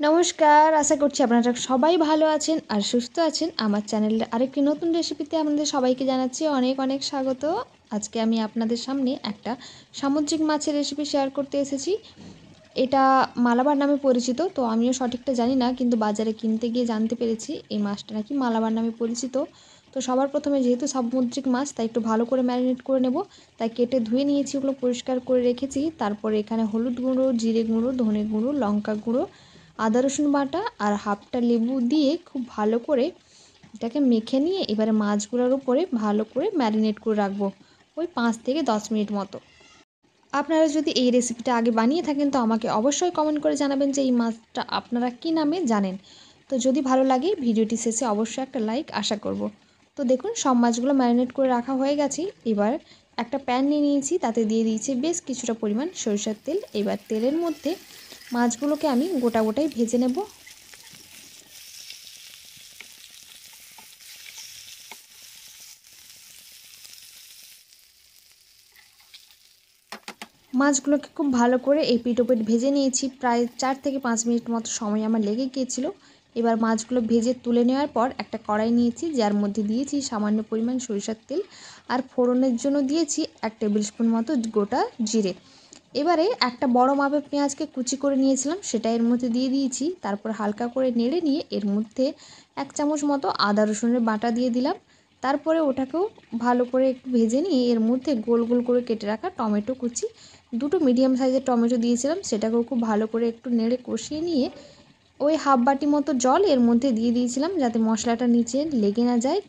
নমস্কার, আশা করছি আপনারা সবাই ভালো আছেন আর সুস্থ আছেন। আমার চ্যানেলের আরেকটি নতুন রেসিপিতে আপনাদের সবাইকে জানাচ্ছি অনেক অনেক স্বাগত। আজকে আমি আপনাদের সামনে একটা সামুদ্রিক মাছের রেসিপি শেয়ার করতে এসেছি। এটা মালাবার নামে পরিচিত, তো আমিও সঠিকটা জানি না, কিন্তু বাজারে কিনতে গিয়ে জানতে পেরেছি এই মাছটা নাকি মালাবার নামে পরিচিত। তো সবার প্রথমে যেহেতু সামুদ্রিক মাছ, তাই একটু ভালো করে ম্যারিনেট করে নেব। তাই কেটে ধুয়ে নিয়েছি, ওগুলো পরিষ্কার করে রেখেছি। তারপরে এখানে হলুদ গুঁড়ো, জিরে গুঁড়ো, ধনে গুঁড়ো, লঙ্কা গুঁড়ো, আদা রসুন বাটা আর হাফটা লেবু দিয়ে খুব ভালো করে এটাকে মেখে নিয়ে এবারে মাছগুলোর উপরে ভালো করে ম্যারিনেট করে রাখবো ওই 5 থেকে 10 মিনিট মতো। আপনারা যদি এই রেসিপিটা আগে বানিয়ে থাকেন তো আমাকে অবশ্যই কমেন্ট করে জানাবেন যে এই মাছটা আপনারা কী নামে জানেন। তো যদি ভালো লাগে ভিডিওটি শেষে অবশ্যই একটা লাইক আশা করব। তো দেখুন সব মাছগুলো ম্যারিনেট করে রাখা হয়ে গেছে। এবার একটা প্যান নিয়ে নিয়েছি, তাতে দিয়ে দিয়েছি বেশ কিছুটা পরিমাণ সরিষার তেল। এবার তেলের মধ্যে মাছগুলোকে আমি গোটা গোটাই ভেজে নেব। মাছগুলোকে খুব ভালো করে এপিট ওপিট ভেজে নিয়েছি, প্রায় 4 থেকে 5 মিনিট মতো সময় আমার লেগে গিয়েছিল। এবার মাছগুলো ভেজে তুলে নেওয়ার পর একটা কড়াই নিয়েছি, যার মধ্যে দিয়েছি সামান্য পরিমাণ সরিষার তেল আর ফোড়নের জন্য দিয়েছি 1 টেবিল স্পুন মতো গোটা জিরে। এবারে একটা বড় মাপের পেঁয়াজকে কুচি করে নিয়েছিলাম, সেটা এর মধ্যে দিয়ে দিয়েছি। তারপর হালকা করে নেড়ে নিয়ে এর মধ্যে 1 চামচ মতো আদা রসুনের বাটা দিয়ে দিলাম। তারপরে ওটাকেও ভালো করে একটু ভেজে নিয়ে এর মধ্যে গোল গোল করে কেটে রাখা টমেটো কুচি, 2টো মিডিয়াম সাইজের টমেটো দিয়েছিলাম, সেটাকেও খুব ভালো করে একটু নেড়ে কষিয়ে নিয়ে ওই হাফ বাটি মতো জল এর মধ্যে দিয়ে দিয়েছিলাম, যাতে মশলাটা নিচে লেগে না যায়।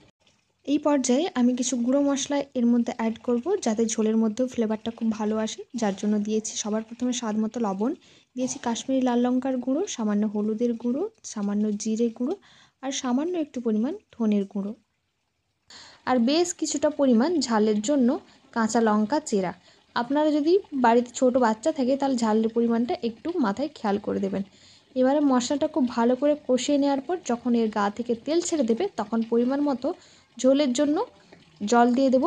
এই পর্যায়ে আমি কিছু গুঁড়ো মশলা এর মধ্যে অ্যাড করব, যাতে ঝোলের মধ্যেও ফ্লেভারটা খুব ভালো আসে। যার জন্য দিয়েছি সবার প্রথমে স্বাদ মতো লবণ, দিয়েছি কাশ্মীরি লাল লঙ্কার গুঁড়ো, সামান্য হলুদের গুঁড়ো, সামান্য জিরে গুঁড়ো আর সামান্য একটু পরিমাণ ধনের গুঁড়ো, আর বেশ কিছুটা পরিমাণ ঝালের জন্য কাঁচা লঙ্কা চেরা। আপনারা যদি বাড়িতে ছোট বাচ্চা থাকে তাহলে ঝালের পরিমাণটা একটু মাথায় খেয়াল করে দেবেন। এবারে মশলাটা খুব ভালো করে কষিয়ে নেওয়ার পর যখন এর গা থেকে তেল ছেড়ে দেবে, তখন পরিমাণ মতো ঝোলের জন্য জল দিয়ে দেব।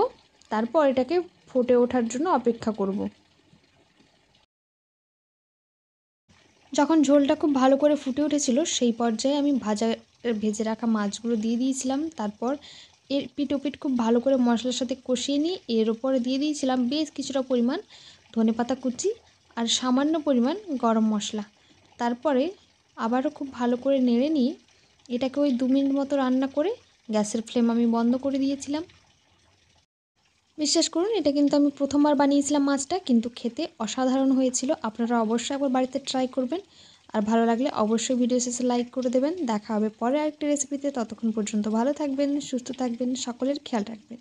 তারপর এটাকে ফুটে ওঠার জন্য অপেক্ষা করব। যখন ঝোলটা খুব ভালো করে ফুটে উঠেছিল, সেই পর্যায়ে আমি ভেজে রাখা মাছগুলো দিয়ে দিয়েছিলাম। তারপর এর পিঠ ওপিঠ খুব ভালো করে মশলার সাথে কষিয়ে নিয়ে এর ওপরে দিয়ে দিয়েছিলাম বেশ কিছুটা পরিমাণ ধনেপাতা কুচি আর সামান্য পরিমাণ গরম মশলা। তারপরে আবারও খুব ভালো করে নেড়ে নিয়ে এটাকে ওই 2 মিনিট মতো রান্না করে গ্যাসের ফ্লেম আমি বন্ধ করে দিয়েছিলাম। বিশ্বাস করুন, এটা কিন্তু আমি প্রথমবার বানিয়েছিলাম মাছটা, কিন্তু খেতে অসাধারণ হয়েছিল। আপনারা অবশ্যই একবার বাড়িতে ট্রাই করবেন, আর ভালো লাগলে অবশ্যই ভিডিও শেষে লাইক করে দেবেন। দেখা হবে পরে আরেকটি রেসিপিতে। ততক্ষণ পর্যন্ত ভালো থাকবেন, সুস্থ থাকবেন, সকলের খেয়াল রাখবেন।